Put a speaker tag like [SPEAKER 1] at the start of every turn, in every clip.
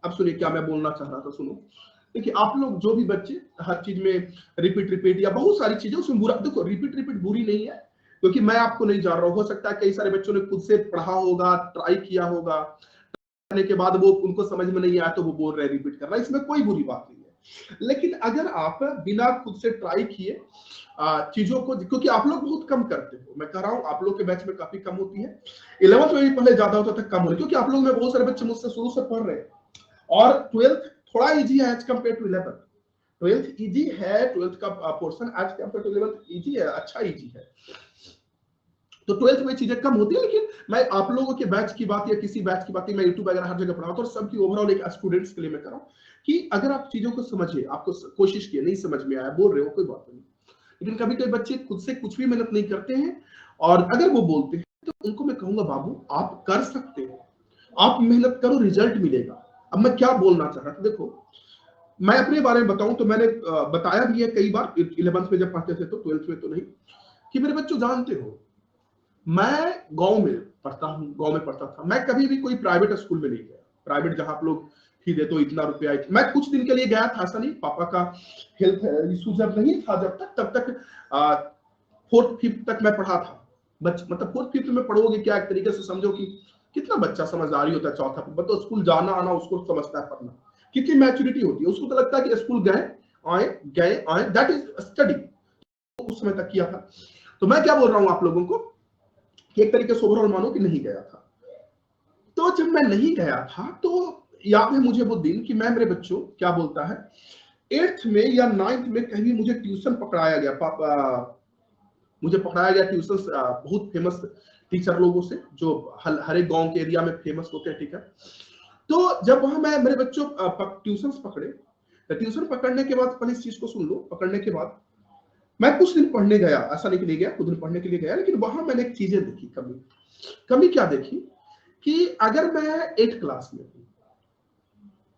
[SPEAKER 1] अब सुनिए क्या मैं बोलना चाह रहा था, सुनो। देखिए आप लोग जो भी बच्चे हर चीज में रिपीट रिपीट या बहुत सारी चीजें, उसमें बुरा, देखो रिपीट रिपीट बुरी नहीं है, क्योंकि मैं आपको नहीं जान रहा हूं, हो सकता है कई सारे बच्चों ने खुद से पढ़ा होगा, ट्राई किया होगा, करने के बाद वो उनको समझ में नहीं आया तो वो बोल रहे हैं रिपीट करना, इसमें कोई बुरी बात नहीं है। लेकिन अगर आप बिना खुद से ट्राई किए चीजों को, क्योंकि आप लोग बहुत कम करते हो, मैं कह रहा हूं आप लोग के बैच में काफी कम होती है, 11th में भी पहले ज्यादा होता था, कम हो रही, क्योंकि आप लोग में बहुत सारे बच्चे मुझसे शुरू से पढ़ रहे हैं, और 12th थोड़ा इजी है as compare to 11th। 12th easy है, 12th का portion as compare to 11th easy है, अच्छा इजी है, तो 12th में चीजें कम होती है। लेकिन मैं आप लोगों के बैच की बात या किसी बैच की बात, मैं यूट्यूब वगैरह हर जगह पढ़ाता हूं, सबकी ओवरऑल एक स्टूडेंट्स के लिए मैं कर रहा हूं कि अगर आप चीजों को समझिए, आपको कोशिश किए, नहीं समझ में आया, बोल रहे हो, कोई बात नहीं, लेकिन कभी कभी बच्चे खुद से कुछ भी मेहनत नहीं करते हैं, और अगर वो बोलते हैं तो उनको मैं कहूंगा बाबू आप कर सकते हो, आप मेहनत करो, रिजल्ट मिलेगा। अब मैं क्या बोलना चाह रहा था, देखो मैं अपने बारे में बताऊं तो मैंने बताया भी है कई बार, 11th में जब पढ़ते थे, तो 12th में तो नहीं, कि मेरे बच्चों जानते हो मैं गांव में पढ़ता हूँ, गांव में पढ़ता था, मैं कभी भी कोई प्राइवेट स्कूल में नहीं गया, प्राइवेट जहां आप लोग फी देते हो इतना रुपया, मैं कुछ दिन के लिए गया था, ऐसा नहीं, पापा का हेल्थ इशू जब नहीं था, जब तक तब तक 4th 5th तक मैं पढ़ा था, मतलब 4th 5th में पढ़ोगे क्या, एक तरीके से समझो कि कितना बच्चा समझदारी होता है, चौथा तो स्कूल जाना आना उसको समझता है, पढ़ना कितनी मैच्योरिटी होती है, उसको तो लगता है कि स्कूल गए आए, दैट इज स्टडी, उस समय तक किया था। तो मैं क्या बोल रहा हूं आप लोगों को कि एक तरीके से ओवरऑल मानो कि नहीं गया था, तो जब मैं नहीं गया था तो याद है मुझे वो दिन कि मैं, मेरे बच्चों क्या बोलता है, 8th में या 9th में कहीं मुझे ट्यूशन पकड़ाया गया, पापा मुझे पकड़ाया गया ट्यूशन, बहुत फेमस टीचर लोगों से, जो हर एक गांव के एरिया में फेमस होते हैं, ठीक है। तो जब वहां मैं, मेरे बच्चों ट्यूशन पकड़े, तो ट्यूशन पकड़ने के बाद, पहले इस चीज को सुन लो, पकड़ने के बाद मैं कुछ दिन पढ़ने गया, ऐसा नहीं कि नहीं गया, कुछ दिन पढ़ने के लिए गया, लेकिन वहां मैंने एक चीजें देखी, कमी कमी क्या देखी, कि अगर मैं 8th क्लास में हूं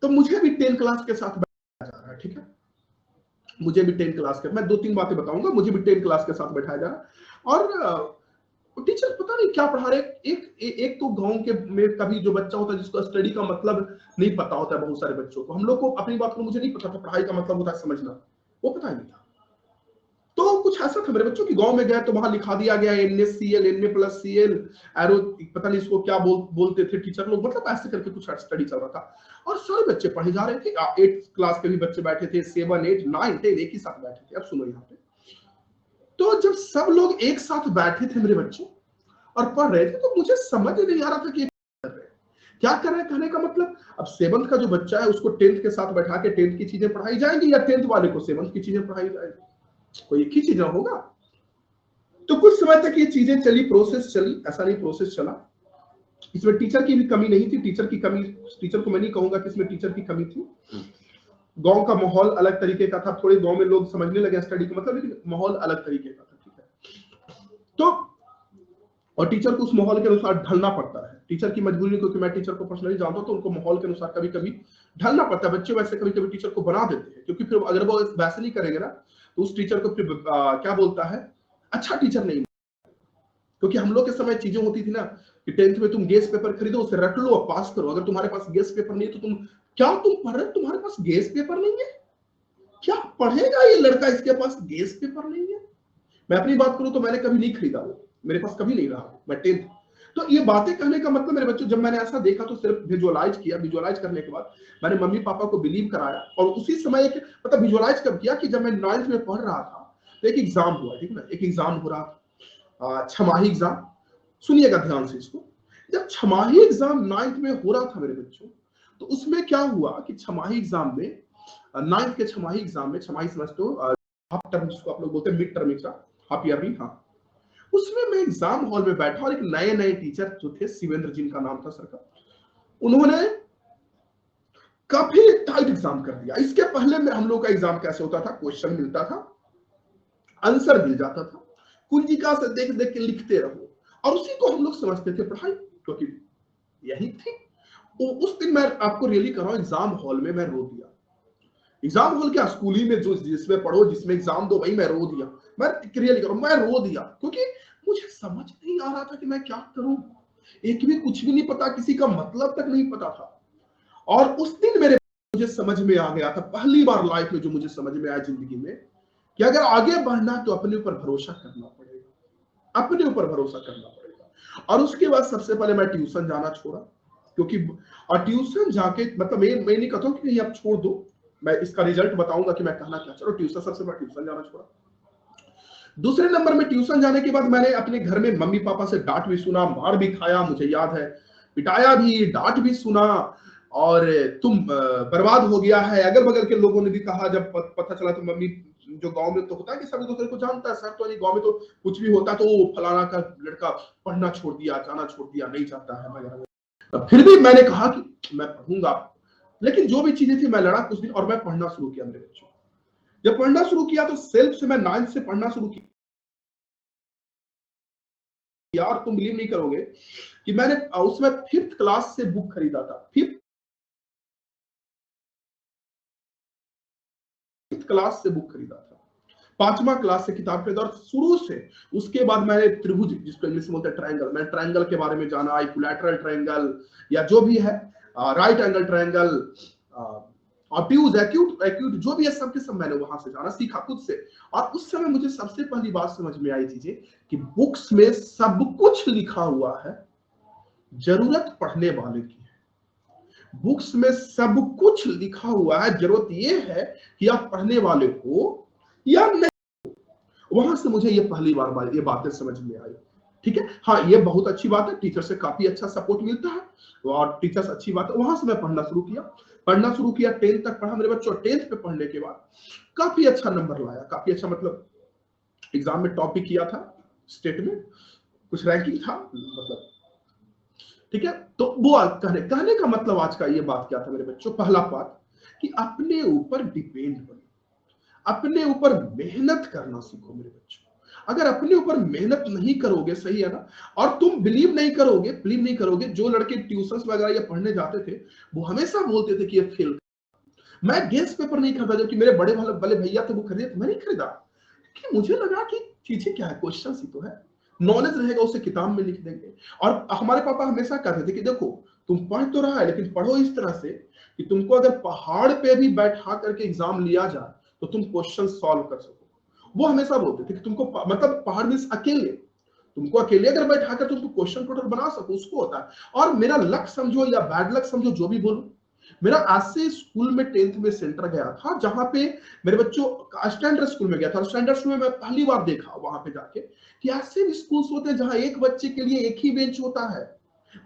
[SPEAKER 1] तो मुझे भी 10th क्लास के साथ बैठाया जा रहा है, ठीक है, मुझे भी 10th क्लास के, मैं 2-3 बातें बताऊंगा, मुझे भी 10th क्लास के साथ बैठाया जा रहा है, और टीचर पता नहीं क्या पढ़ा रहे, एक तो गांव के में कभी जो बच्चा होता है जिसको स्टडी का मतलब नहीं पता होता है, बहुत सारे बच्चों को, हम लोग को अपनी बात को, मुझे नहीं पता था पढ़ाई का मतलब होता है समझना, वो पता नहीं था। तो कुछ ऐसा था मेरे बच्चों की, गांव में गए तो वहां लिखा दिया गया NaCl, Na+Cl, एरो, पता नहीं इसको क्या बोलते थे टीचर लोग, मतलब ऐसे करके कुछ स्टडी चल रहा था, और सारे बच्चे पढ़े जा रहे थे, 8th क्लास के भी बच्चे बैठे थे, 7, 8, 9, 10 एक ही साथ बैठे थे। अब सुनो यहाँ पे, तो जब सब लोग एक साथ बैठे थे मेरे बच्चे और पढ़ रहे थे, तो मुझे समझ नहीं आ रहा था कि क्या कर रहे हैं, कहने का मतलब, अब 7th का जो बच्चा है उसको 10th के साथ बैठा के 10th की चीजें पढ़ाई जाएंगी, या 10th वाले को 7th की चीजें पढ़ाई जाएगी, कोई एक ही चीज होगा। तो कुछ समय तक ये चीजें चली, प्रोसेस चली, ऐसा नहीं प्रोसेस चला, इसमें टीचर की भी कमी नहीं थी, टीचर की कमी, टीचर को मैं नहीं कहूंगा कि इसमें टीचर की कमी थी, गांव का माहौल अलग तरीके का था, थोड़े गांव में लोग समझने लगे स्टडी का मतलब, लेकिन माहौल अलग तरीके का था, ठीक है। तो और टीचर को उस माहौल के अनुसार ढलना पड़ता है, टीचर की मजबूरी, क्योंकि मैं टीचर को पर्सनली जानता हूं, तो उनको माहौल के अनुसार कभी कभी ढलना पड़ता है, बच्चे वैसे कभी कभी टीचर को बना देते हैं, क्योंकि फिर अगर वो वैसे नहीं करेंगे ना, तो उस टीचर को फिर क्या बोलता है, अच्छा टीचर नहीं, क्योंकि हम लोग के समय चीजें होती थी ना कि 10th में तुम गेस पेपर खरीदो, उसे रट लो और पास करो, अगर तुम्हारे पास गेस पेपर नहीं है तो तुम क्या, तुम पढ़ रहे, तुम्हारे पास गेस पेपर नहीं है, क्या पढ़ेगा ये लड़का, इसके पास गेस पेपर नहीं है। मैं अपनी बात करूं तो मैंने कभी नहीं खरीदा, वो मेरे पास कभी नहीं रहा, मैं 10th। तो ये बातें कहने का मतलब मेरे बच्चों, जब मैंने ऐसा देखा तो सिर्फ विजुअलाइज किया, विजुअलाइज करने के बाद मैंने मम्मी पापा को बिलीव कराया, और उसी समय एक मतलब विजुअलाइज कब किया कि जब मैं 9th में पढ़ रहा था, तो एक एग्जाम हुआ, ठीक है ना, एक एग्जाम हो रहा था, छमाही एग्जाम, सुनिएगा ध्यान से इसको, जब छमाही एग्जाम 9th में हो रहा था मेरे बच्चों, तो उसमें क्या हुआ कि छमाही एग्जाम में, 9th के छमाही एग्जाम में, छमाही समझते हो, हाफ टर्म जिसको आप लोग बोलते हैं, mid term exam, half yearly, हाँ, उसमें मैं एग्जाम हॉल में बैठा, और एक नए नए टीचर जो थे, शिवेंद्र जिनका नाम था सर का, उन्होंने काफी टाइट एग्जाम कर दिया। इसके पहले में हम लोग का एग्जाम कैसे होता था, क्वेश्चन मिलता था, आंसर मिल जाता था, कुंजिका से देख देख के लिखते रहो, और उसी को हम लोग समझते थे पढ़ाई, क्योंकि यही थी। उस दिन मैं आपको रियली कर रहा हूं, एग्जाम हॉल में मैं रो दिया, एग्जाम हॉल क्या, स्कूली में जो जिसमें पढ़ो, जिसमें एग्जाम दो, वही मैं रो दिया, मैं रियली कर रहा हूं, मैं रो दिया, क्योंकि मुझे समझ नहीं आ रहा था कि मैं क्या करूं, एक भी कुछ भी नहीं पता, किसी का मतलब तक नहीं पता था। और उस दिन मुझे समझ में आ गया था, पहली बार लाइफ में जो मुझे समझ में आया जिंदगी में, कि अगर आगे बढ़ना तो अपने ऊपर भरोसा करना पड़ेगा, अपने ऊपर भरोसा करना पड़ेगा। और उसके बाद सबसे पहले मैं ट्यूशन जाना छोड़ा, क्योंकि और ट्यूशन जाके मतलब मैं नहीं कहता हूं कि आप छोड़ दो, मैं इसका रिजल्ट बताऊंगा कि मैं कहना क्या चाह रहा हूं। ट्यूशन, सबसे पहले ट्यूशन जाना छोड़ा। दूसरे नंबर में ट्यूशन जाने के बाद मैंने अपने घर में मम्मी पापा से डांट भी सुना, मार भी खाया, मुझे याद है, पिटाया भी, डांट भी सुना, और तुम बर्बाद हो गया है। अगल बगल के लोगों ने भी कहा, जब पता चला तो मम्मी, जो गांव में तो होता है कि सभी दूसरे को जानता है, सर तो नहीं, गांव में तो कुछ भी होता है तो फलाना का लड़का पढ़ना छोड़ दिया, जाना छोड़ दिया, नहीं चाहता है वगैरह। फिर भी मैंने कहा कि मैं पढ़ूंगा, लेकिन जो भी चीजें थी मैं लड़ा कुछ दिन और मैं पढ़ना शुरू किया। मेरे बच्चों, जब पढ़ना शुरू किया तो सेल्फ से मैं 9th से पढ़ना शुरू किया। यार तुम बिलीव नहीं करोगे कि मैंने उसमें 5th क्लास से बुक खरीदा था, 5th क्लास से बुक खरीदा था, 5वां क्लास से किताब खरीदा, और शुरू से उसके बाद मैंने त्रिभुज, जिसको इंग्लिश में बोलते हैं ट्रायंगल, मैं ट्रायंगल के बारे में जाना, इक्विलैटरल ट्रायंगल या जो भी है, right angle triangle, obtuse, acute, acute, जो भी है सब के सब मैंने वहां से जाना सीखा खुद से। और उस समय मुझे सबसे पहली बात समझ में आई चीजें कि बुक्स में सब कुछ लिखा हुआ है, जरूरत पढ़ने वाले की है। बुक्स में सब कुछ लिखा हुआ है, जरूरत यह है कि आप पढ़ने वाले हो या नहीं। वहां से मुझे ये पहली बार ये बातें समझ में आई। ठीक है, हाँ ये बहुत अच्छी बात है, टीचर से काफी अच्छा सपोर्ट मिलता है, और टीचर्स अच्छी बात है। वहां से मैं पढ़ना शुरू किया, 10th तक पढ़ा मेरे बच्चों। 10th पे पढ़ने के बाद काफी अच्छा नंबर लाया, काफी अच्छा, मतलब एग्जाम में टॉप भी किया था, स्टेट में कुछ रैंकिंग था, मतलब ठीक है। तो वो कहने का मतलब आज का ये बात क्या था मेरे बच्चों, पहला बात कि अपने ऊपर डिपेंड बनो, अपने ऊपर मेहनत करना सीखो मेरे बच्चों। अगर अपने ऊपर मेहनत नहीं करोगे, सही है ना, और तुम बिलीव नहीं करोगे, जो लड़के ट्यूशंस वगैरह या पढ़ने जाते थे वो हमेशा बोलते थे कि ये फेल। मैं गेस पेपर नहीं खरीदा, जबकि मेरे बड़े वाले भैया थे वो खरीदे थे, मैं नहीं खरीदा, कि मुझे लगा कि चीजें क्या है, क्वेश्चन ही तो है, नॉलेज रहेगा उसे किताब में लिख देंगे। और हमारे पापा हमेशा कहते थे कि देखो तुम पढ़ तो रहा है, लेकिन पढ़ो इस तरह से कि तुमको अगर पहाड़ पे भी बैठा करके एग्जाम लिया जाए तो तुम क्वेश्चन सॉल्व कर सको। वो हमेशा बोलते थे कि तुमको मतलब पहाड़ में अकेले, तुमको अकेले अगर बैठा कर तुम क्वेश्चन टोटल बना सको, उसको होता है। और मेरा लक समझो या बैड लक समझो, जो भी बोलो, मेरा आज से स्कूल में 10th में सेंटर गया था, जहां पे मेरे बच्चों स्टैंडर्ड स्कूल में गया था। स्टैंडर्ड स्कूल में मैं पहली बार देखा वहां पे जाके कि ऐसे भी स्कूल होते हैं जहां एक बच्चे के लिए एक ही बेंच होता है,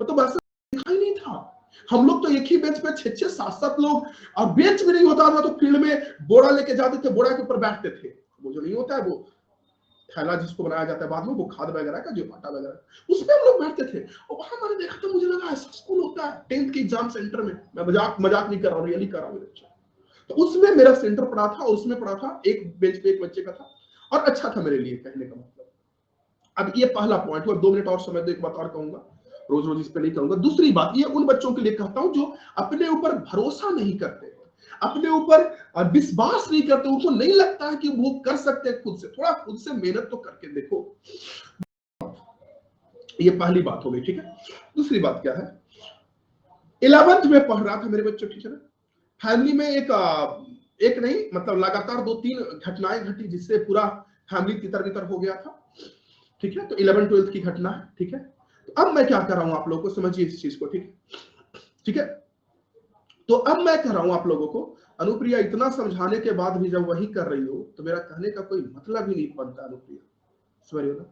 [SPEAKER 1] मतलब ऐसा देखा ही नहीं था। हम लोग तो एक ही बेंच पे 6-6 7-7 लोग, और बेंच में नहीं होता था तो फील्ड में बोरा लेके जाते थे, बोरा के ऊपर बैठते थे। वो जो नहीं होता है वो थैला जिसको बनाया जाता है बाद में, वो खाद वगैरह का, जो आटा वगैरह, उसमें हम लोग बैठते थे। और वहां मैंने देखा था, मुझे लगा ऐसा स्कूल होता है 10th के एग्जाम सेंटर में। मैं मजाक नहीं कर रहा हूँ, रियली कर रहा हूँ मेरे बच्चे। तो उसमें मेरा सेंटर पड़ा था, और उसमें पड़ा था एक बेंच पे एक बच्चे का था, और अच्छा था मेरे लिए, कहने का मतलब। अब ये पहला पॉइंट हुआ, 2 मिनट और समय दो, एक बात और कहूंगा, रोज रोज इस पे नहीं कहूंगा। दूसरी बात, ये उन बच्चों के लिए कहता हूं जो अपने ऊपर भरोसा नहीं करते, अपने ऊपर विश्वास नहीं करते, उनको नहीं लगता है कि वो कर सकते हैं खुद से। थोड़ा खुद से मेहनत तो करके देखो। ये पहली बात हो गई, ठीक है। दूसरी बात क्या है, 11th में पढ़ रहा था मेरे बच्चों, ठीक है ना, फैमिली में एक नहीं, मतलब लगातार 2-3 घटनाएं घटी जिससे पूरा फैमिली तितर बितर हो गया था, ठीक है। तो 11th-12th की घटना है, ठीक है। तो अब मैं क्या कर रहा हूं, आप लोगों को समझिए इस चीज को, ठीक है। तो अब मैं कह रहा हूं आप लोगों को, अनुप्रिया इतना समझाने के बाद भी जब वही कर रही हो तो मेरा कहने का कोई मतलब ही नहीं बनता अनुप्रिया, समझ रहे हो ना।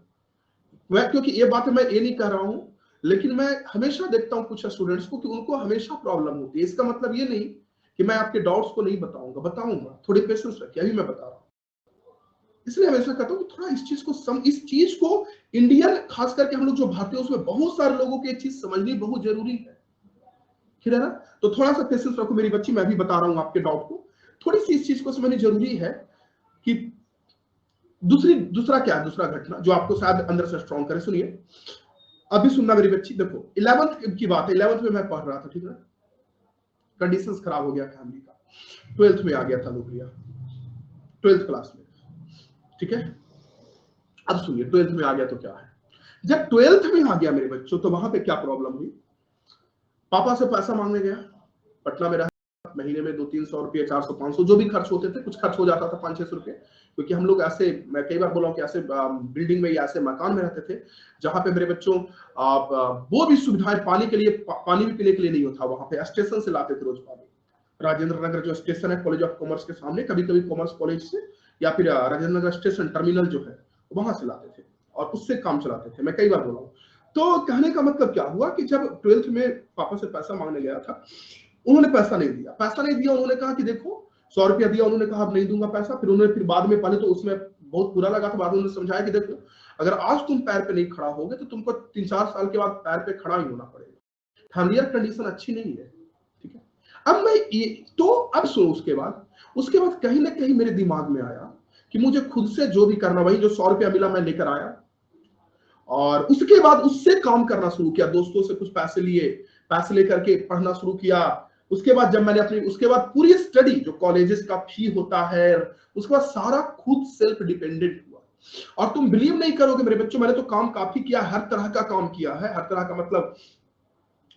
[SPEAKER 1] मैं क्योंकि ये बात मैं ये नहीं कह रहा हूं, लेकिन मैं हमेशा देखता हूं कुछ स्टूडेंट्स को कि उनको हमेशा प्रॉब्लम होती है। इसका मतलब ये नहीं कि मैं आपके डाउट्स को नहीं बताऊंगा, थोड़ी पेशेंस रखिए, अभी मैं बता रहा हूं। इसलिए हमेशा कहता हूं कि थोड़ा इस चीज को इंडियन, खास करके हम लोग जो भारतीय, उसमें बहुत सारे लोगों को ये चीज समझनी बहुत जरूरी है, ठीक है ना। तो थोड़ा सा पेशेंस रखो मेरी बच्ची, मैं भी बता रहा हूं आपके डाउट को, थोड़ी सी इस चीज को समझनी जरूरी है कि दूसरा क्या है, दूसरा घटना जो आपको शायद अंदर से स्ट्रॉन्ग करे। सुनिए, अभी सुनना मेरी बच्ची, देखो 11th की बात है, 11th में मैं पढ़ रहा था, ठीक है, कंडीशंस खराब हो गया फैमिली का, 12th में आ गया था लोग, 12th क्लास में, ठीक है। अब सुनिए, 12th में आ गया तो क्या है, जब 12th में आ गया मेरे बच्चों, तो वहां पे क्या प्रॉब्लम हुई, पापा से पैसा मांगने गया, पटना में रहा, महीने में 200-300 रुपये, 400-500 जो भी खर्च होते थे, कुछ खर्च हो जाता था 500-600 रुपये, क्योंकि हम लोग ऐसे, मैं कई बार बोला हूँ कि ऐसे बिल्डिंग में या ऐसे मकान में रहते थे जहां पे मेरे बच्चों वो भी सुविधाएं पानी के लिए, पानी भी पीने के लिए नहीं होता, वहां पे स्टेशन से लाते थे रोज पानी। राजेंद्र नगर जो स्टेशन है कॉलेज ऑफ कॉमर्स के सामने, कभी कभी कॉमर्स कॉलेज से या फिर राजेंद्र नगर स्टेशन टर्मिनल जो है वहां से लाते थे और उससे काम चलाते थे। मैं कई बार बोला हूँ। तो कहने का मतलब क्या हुआ कि जब 12th में पापा से पैसा मांगने गया था, उन्होंने पैसा नहीं दिया, उन्होंने कहा कि देखो 100 रुपया दिया, उन्होंने कहा अब नहीं दूंगा पैसा। फिर उन्होंने फिर बाद में, पहले तो उसमें बहुत बुरा लगा था, बाद में उन्होंने समझाया कि देखो अगर आज तुम पैर पे नहीं खड़ा होगे तो तुमको 3-4 साल के बाद पैर पे खड़ा ही होना पड़ेगा, फैमिलियर कंडीशन अच्छी नहीं है, ठीक है। अब मैं ये तो अब सुनो, उसके बाद कहीं ना कहीं मेरे दिमाग में आया कि मुझे खुद से जो भी करना, वही जो 100 रुपया मिला मैं लेकर आया और उसके बाद उससे काम करना शुरू किया, दोस्तों से कुछ पैसे लिए, पैसे लेकर के पढ़ना शुरू किया। उसके बाद जब मैंने उसके बाद पूरी स्टडी जो कॉलेजेस का फी होता है, उसके बाद सारा खुद सेल्फ डिपेंडेंट हुआ। और तुम बिलीव नहीं करोगे मेरे बच्चों, मैंने तो काम काफी किया, हर तरह का काम किया है, हर तरह का मतलब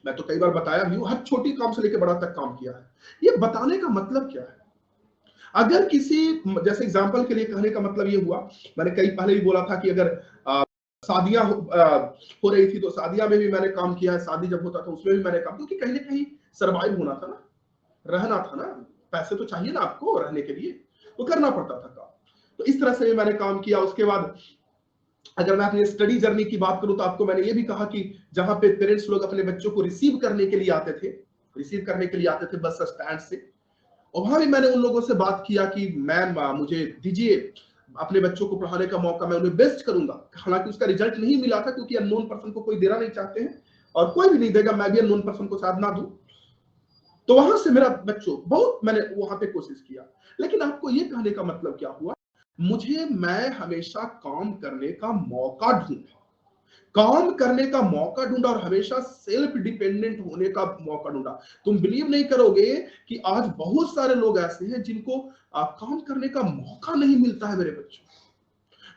[SPEAKER 1] मैं तो कई बार बताया भी हूं, हर छोटी काम से लेकर बड़ा तक काम किया है। ये बताने का मतलब क्या है, अगर किसी, जैसे एग्जांपल के लिए कहने का मतलब ये हुआ, मैंने कई पहले भी बोला था कि अगर शादियां हो रही थी तो शादियां में भी मैंने काम किया है, शादी जब होता था उसमें भी मैंने काम, क्योंकि कहीं ना कहीं सर्वाइव होना था ना, रहना था ना, पैसे तो चाहिए ना आपको रहने के लिए, तो करना पड़ता था काम। तो इस तरह से मैंने काम किया। उसके बाद अगर मैं अपनी स्टडी जर्नी की बात करूं तो आपको मैंने ये भी कहा कि जहां पे पेरेंट्स लोग अपने बच्चों को रिसीव करने के लिए आते थे बस स्टैंड से, और वहां भी मैंने उन लोगों से बात किया कि मैम मुझे दीजिए अपने बच्चों को पढ़ाने का मौका, मैं उन्हें बेस्ट करूंगा। हालांकि उसका रिजल्ट नहीं मिला था, क्योंकि अननोन पर्सन को कोई देना नहीं चाहते हैं और कोई भी नहीं देगा, मैं भी अननोन पर्सन को शायद ना दूं। तो वहां से मेरा बच्चों बहुत मैंने वहां पे कोशिश किया। लेकिन आपको ये कहने का मतलब क्या हुआ, मैं हमेशा काम करने का मौका ढूंढा और हमेशा सेल्फ डिपेंडेंट होने का मौका ढूंढा। तुम बिलीव नहीं करोगे कि आज बहुत सारे लोग ऐसे हैं जिनको काम करने का मौका नहीं मिलता है मेरे बच्चों,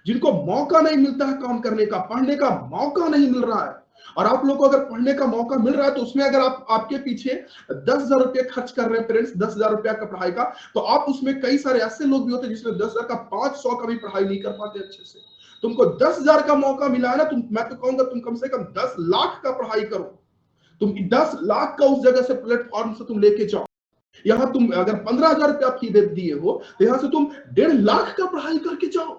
[SPEAKER 1] जिनको मौका नहीं मिलता है काम करने का, पढ़ने का मौका नहीं मिल रहा है। और आप लोगों को अगर पढ़ने का मौका मिल रहा है तो उसमें अगर आपके पीछे 10,000 रुपये खर्च कर रहे हैं पेरेंट्स, 10,000 रुपया का पढ़ाई का, तो आप उसमें कई सारे ऐसे लोग भी होते हैं जिसमें 10,000 का 500 का भी पढ़ाई नहीं कर पाते अच्छे से। तुमको 10,000 का मौका मिला है ना, मैं तो कहूंगा तुम कम से कम 10 लाख का पढ़ाई करो। तुम 10 लाख का उस जगह से प्लेटफॉर्म से तुम लेके जाओ। यहां तुम अगर 15,000 रुपया फी दे दिए हो तो यहां से तुम 1.5 लाख का पढ़ाई करके जाओ।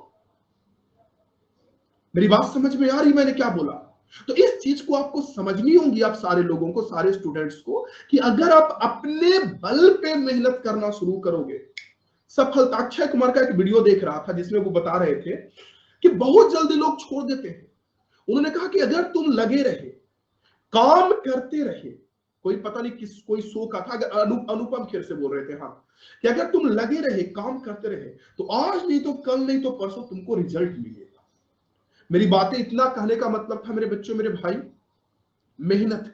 [SPEAKER 1] मेरी बात समझ में आ रही मैंने क्या बोला? तो इस चीज को आपको समझनी होगी, आप सारे लोगों को, सारे स्टूडेंट्स को, कि अगर आप अपने बल पे मेहनत करना शुरू करोगे, सफलता। अक्षय कुमार का एक वीडियो देख रहा था जिसमें वो बता रहे थे कि बहुत जल्दी लोग छोड़ देते हैं। उन्होंने कहा कि अगर तुम लगे रहे, काम करते रहे, कोई पता नहीं कोई शो का था, अगर अनुपम खेर से बोल रहे थे, हाँ, कि अगर तुम लगे रहे, काम करते रहे, तो आज नहीं तो कल नहीं तो परसों तुमको रिजल्ट मिलेगा। मेरी बातें इतना कहने का मतलब था मेरे बच्चों, मेरे भाई, मेहनत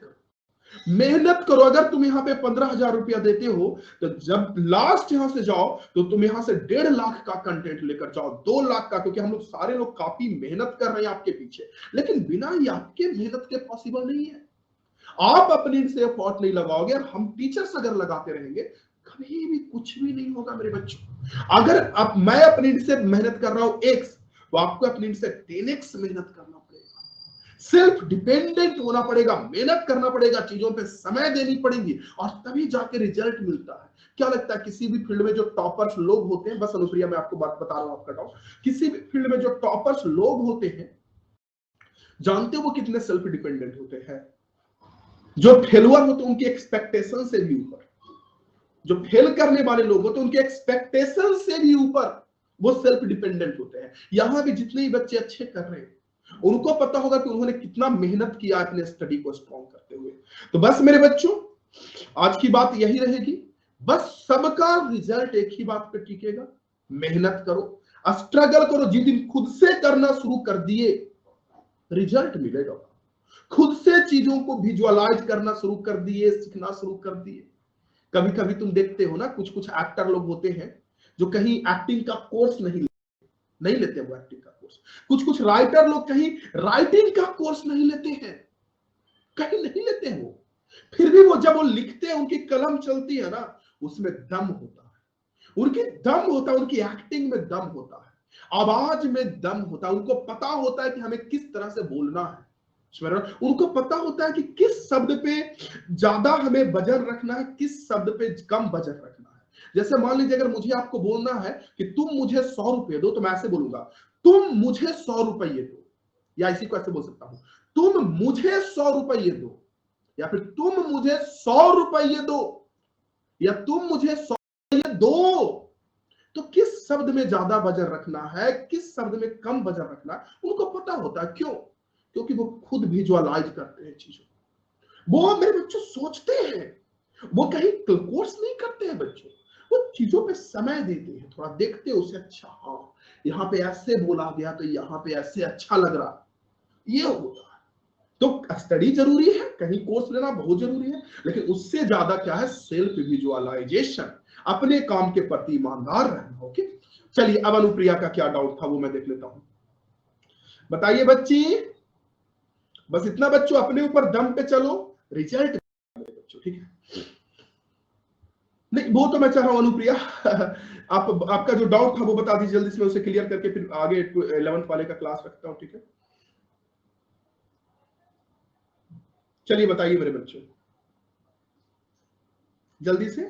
[SPEAKER 1] करो। अगर तुम यहाँ पे 15,000 रुपया देते हो तो जब लास्ट यहां से जाओ तो तुम यहां से 1.5 लाख का कंटेंट लेकर जाओ, 2 लाख का, क्योंकि हम लोग सारे लोग काफी मेहनत कर रहे हैं आपके पीछे, लेकिन बिना ये आपके मेहनत के पॉसिबल नहीं है। आप अपने से एफर्ट नहीं लगाओगे और हम टीचर्स अगर लगाते रहेंगे, कभी भी कुछ भी नहीं होगा मेरे बच्चों। अगर मैं अपने से मेहनत कर रहा हूं x, तो आपको अपने से 10x मेहनत करना पड़ेगा, सेल्फ डिपेंडेंट होना पड़ेगा, मेहनत करना पड़ेगा, चीजों पे समय देनी पड़ेगी, और तभी जाके रिजल्ट मिलता है। क्या लगता है किसी भी फील्ड में जो टॉपर्स लोग होते हैं, बस अनुप्रिया मैं आपको बात बता रहा हूं, आपका डाउट, किसी भी फील्ड में जो टॉपर्स लोग होते हैं, जानते हो वो कितने सेल्फ डिपेंडेंट होते हैं? जो फेलुअर होते हैं उनकी एक्सपेक्टेशन से भी ऊपर, जो फेल करने वाले लोग होते हैं उनके एक्सपेक्टेशन से भी ऊपर वो सेल्फ डिपेंडेंट होते हैं। यहां भी जितने ही बच्चे अच्छे कर रहे हैं, उनको पता होगा कि उन्होंने कितना मेहनत किया अपने स्टडी को स्ट्रॉन्ग करते हुए। तो बस मेरे बच्चों, आज की बात यही रहेगी, बस सबका रिजल्ट एक ही बात पे टिकेगा, मेहनत करो, स्ट्रगल करो। जिस दिन खुद से करना शुरू कर दिए, रिजल्ट मिलेगा। खुद से चीजों को विजुअलाइज करना शुरू कर दिए, सीखना शुरू कर दिए। कभी कभी तुम देखते हो ना, कुछ कुछ एक्टर लोग होते हैं जो कहीं एक्टिंग का कोर्स नहीं लेते वो एक्टिंग का कोर्स। कुछ कुछ राइटर लोग कहीं राइटिंग का कोर्स नहीं लेते हैं, कहीं नहीं लेते हैं वो, फिर भी वो जब वो लिखते हैं, उनकी कलम चलती है ना, उसमें दम होता है, उनकी दम होता है, उनकी एक्टिंग में दम होता है, आवाज में दम होता है। उनको पता होता है कि हमें किस तरह से बोलना है, उनको पता होता है कि किस शब्द पे ज्यादा हमें वजन रखना है, किस शब्द पे कम वजन रखना है। जैसे मान लीजिए अगर मुझे आपको बोलना है कि तुम मुझे 100 रुपए दो, तो मैं ऐसे बोलूंगा, तुम मुझे 100 रुपये दो, या इसी को ऐसे बोल सकता हूं, तुम मुझे 100 रुपये दो, या फिर तुम मुझे 100 रुपये दो, या तुम मुझे 100 रुपये दो। तो किस शब्द में ज्यादा वजन रखना है, किस शब्द में कम वजन रखना है, उनको पता होता है। क्यों? क्योंकि वो खुद विजुअलाइज करते हैं चीजों, वो मेरे बच्चों सोचते हैं, वो कहीं कोर्स नहीं करते हैं बच्चों, वो चीजों पे समय देते हैं, थोड़ा देखते हैं उसे, अच्छा हाँ यहाँ पे ऐसे बोला गया तो यहाँ पे ऐसे अच्छा लग रहा, ये होता है। तो स्टडी जरूरी है, कहीं कोर्स लेना बहुत जरूरी है, लेकिन उससे ज्यादा क्या है, सेल्फ विजुअलाइजेशन, अपने काम के प्रति ईमानदार रहना। ओके, चलिए अब अनुप्रिया का क्या डाउट था वो मैं देख लेता हूं। बताइए बच्ची, बस इतना बच्चों, अपने ऊपर दम पे चलो, रिजल्ट बच्चों, ठीक है। नहीं वो तो मैं चाह रहा हूं अनुप्रिया, आप आपका जो डाउट था वो बता दीजिए जल्दी से, मैं उसे क्लियर करके फिर आगे 11th वाले का क्लास रखता हूं, ठीक है। चलिए बताइए मेरे बच्चों जल्दी से।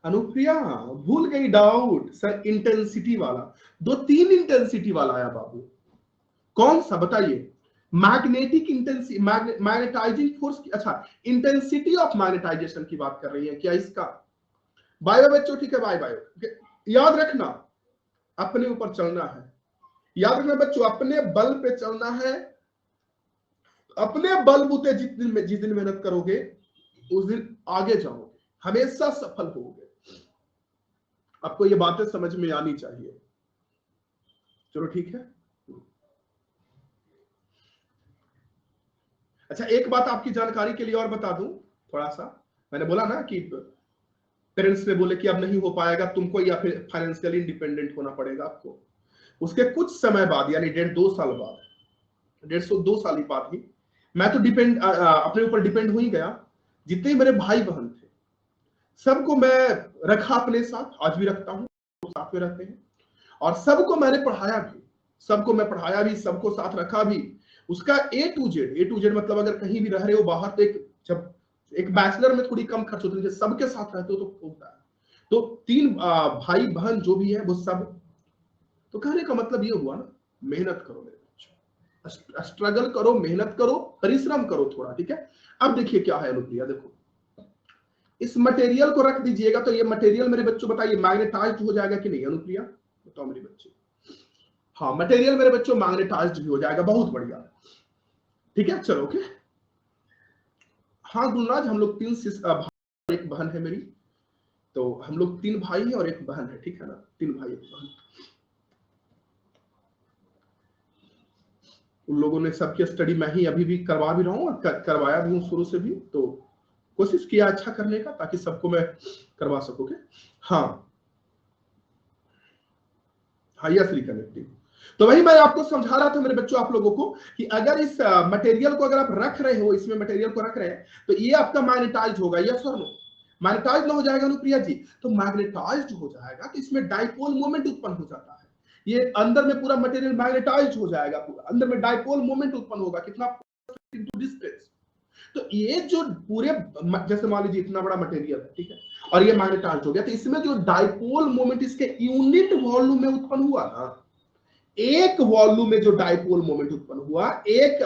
[SPEAKER 1] अनुप्रिया भूल गई डाउट, सर इंटेंसिटी वाला, 2-3 इंटेंसिटी वाला आया बाबू, कौन सा बताइए। मैग्नेटिक इंटेंसिटी, मैग्नेटाइजिंग फोर्स की, अच्छा इंटेंसिटी ऑफ मैग्नेटाइजेशन की बात कर रही है क्या इसका? बाय बाय बच्चों, ठीक है, बाय बाय। याद रखना अपने ऊपर चलना है, याद रखना बच्चों अपने बल पे चलना है, अपने बलबूते जिस दिन मेहनत करोगे उस दिन आगे जाओगे, हमेशा सफल होगे। आपको ये बातें समझ में आनी चाहिए। चलो ठीक है। अच्छा एक बात आपकी जानकारी के लिए और बता दूं थोड़ा सा, मैंने बोला ना कि पेरेंट्स ने बोले कि अब नहीं हो पाएगा तुमको, या फिर फाइनेंशियली इंडिपेंडेंट होना पड़ेगा आपको। उसके कुछ समय बाद, यानी 1.5-2 साल बाद, 1.5-2 साल ही बाद ही मैं तो अपने ऊपर डिपेंड हो ही गया। जितने मेरे भाई बहन थे सबको मैं रखा अपने साथ, आज भी रखता हूं, साथ में रहते हैं, और सबको मैंने पढ़ाया भी, सबको मैं पढ़ाया भी, सबको साथ रखा भी। उसका A to Z मतलब अगर कहीं भी रह रहे हो बाहर, तो जब एक बैचलर में थोड़ी कम खर्च होती है, सबके साथ रहते हो तो होता है। तो 3 भाई बहन जो भी है वो सब, तो कहने का मतलब ये हुआ ना, मेहनत करो मेरे बच्चों, स्ट्रगल करो, मेहनत करो, परिश्रम करो थोड़ा, ठीक है। अब देखिए क्या है अनुप्रिया, देखो इस मटेरियल को रख दीजिएगा, तो ये मटेरियल मेरे बच्चों बताइए मैग्नेटाइज्ड हो जाएगा कि नहीं अनुप्रिया, बताओ मेरे बच्चे। हाँ मटेरियल मेरे बच्चों मैग्नेटाइज्ड भी हो जाएगा, बहुत बढ़िया, ठीक है। चलो ओके। हाँ गुलराज, हम लोग 3 भाई, एक बहन है मेरी, तो हम लोग 3 भाई हैं और एक बहन है, ठीक है ना, 3 भाई एक बहन। उन लोगों ने सबकी स्टडी मैं ही अभी भी करवा भी रहा हूँ, और करवाया भी हूँ शुरू से भी, तो कोशिश किया अच्छा करने का ताकि सबको मैं करवा सकूं। हाँ हाँ, यस रिकनेक्टिंग। तो वही मैं आपको समझा रहा था मेरे बच्चों, आप लोगों को, कि अगर इस मटेरियल को अगर आप रख रहे हो, इसमें मटेरियल को रख रहे हैं, तो ये आपका मैग्नेटाइज होगा, यस और नो? मैग्नेटाइज ना हो जाएगा अनुप्रिया जी, तो मैग्नेटाइज हो जाएगा तो इसमें डाइपोल मोमेंट उत्पन्न हो जाता है, ये अंदर में पूरा मटेरियल मैग्नेटाइज हो जाएगा, पूरा अंदर में डाइपोल मोमेंट उत्पन्न होगा, कितना, इनटू डिस्टेंस। तो ये जो पूरे, जैसे मान लीजिए इतना बड़ा मटेरियल है, ठीक है, और ये मैग्नेटाइज हो गया, तो इसमें जो डाइपोल मोमेंट इसके यूनिट वॉल्यूम में उत्पन्न हुआ ना, एक वॉल्यूम में जो डाइपोल मोमेंट उत्पन्न हुआ, एक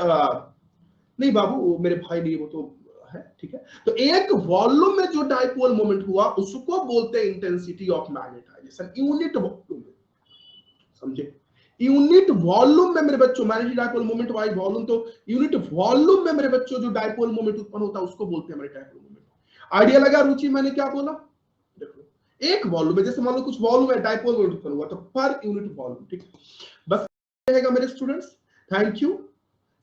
[SPEAKER 1] नहीं बाबू मेरे भाई नहीं, वो तो है, ठीक है। तो एक वॉल्यूम में जो डाइपोल मोमेंट हुआ उसको बोलते हैं intensity of magnetisation, unit volume में, समझे? यूनिट वॉल्यूम में मेरे बच्चों, magnetic dipole moment by volume, तो यूनिट वॉल्यूम में मेरे बच्चों जो डाइपोल मोमेंट उत्पन्न होता है उसको बोलते हैं मैग्नेटिक डाइपोल मोमेंट। आइडिया लगा रुचि, मैंने क्या बोला? देखो एक वॉल्यूम में, जैसे मान लो कुछ वॉल्यूम है, डाइपोल मोमेंट उत्पन्न हुआ, तो पर यूनिट वॉल्यूम, ठीक है। बस रहेगा मेरे students, thank you.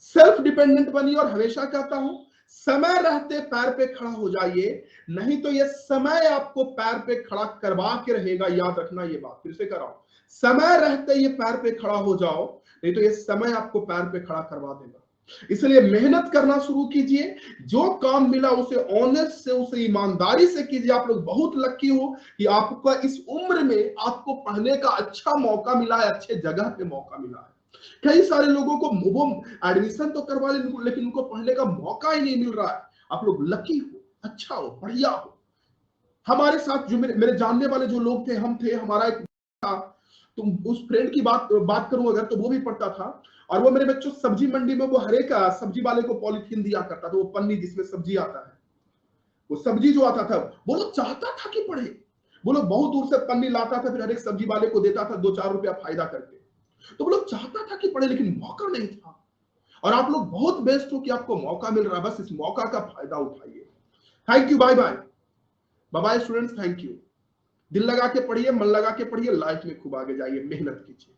[SPEAKER 1] Self dependent बनिए, और हमेशा कहता हूं समय रहते पैर पे खड़ा हो जाइए, नहीं तो ये समय आपको पैर पे खड़ा करवा के रहेगा, याद रखना ये बात, फिर से कर रहा हूं, समय रहते ये पैर पे खड़ा हो जाओ, नहीं तो ये समय आपको पैर पे खड़ा करवा देगा। इसलिए मेहनत करना शुरू कीजिए। जो काम मिला उसे ऑनेस्ट से, उसे ईमानदारी से कीजिए। आप लोग बहुत लकी हो कि आपका इस उम्र में आपको पढ़ने का अच्छा मौका मिला है, अच्छे जगह पे मौका मिला है। कई सारे लोगों को वो एडमिशन तो करवा लेकिन उनको पढ़ने का मौका ही नहीं मिल रहा है। आप लोग लकी हो, अच्छा हो, बढ़िया हो। हमारे साथ जो मेरे जानने वाले जो लोग थे, हम थे, हमारा एक था, तुम उस फ्रेंड की बात करूं अगर, तो वो भी पढ़ता था। और वो मेरे बच्चों सब्जी मंडी में वो हर एक सब्जी वाले को पॉलिथीन दिया करता था, वो पन्नी जिसमें सब्जी आता है, वो सब्जी जो आता था, वो लोग चाहता था कि पढ़े। वो लोग बहुत दूर से पन्नी लाता था, फिर हर एक सब्जी वाले को देता था 2-4 रुपया फायदा करके। तो वो लोग चाहता था कि पढ़े, लेकिन मौका नहीं था। और आप लोग बहुत बेस्ट हो कि आपको मौका मिल रहा है, बस इस मौका का फायदा उठाइए। Thank you, bye bye. Bye bye students, thank you. दिल लगा के पढ़िए, मन लगा के पढ़िए, लाइफ में खूब आगे जाइए, मेहनत कीजिए।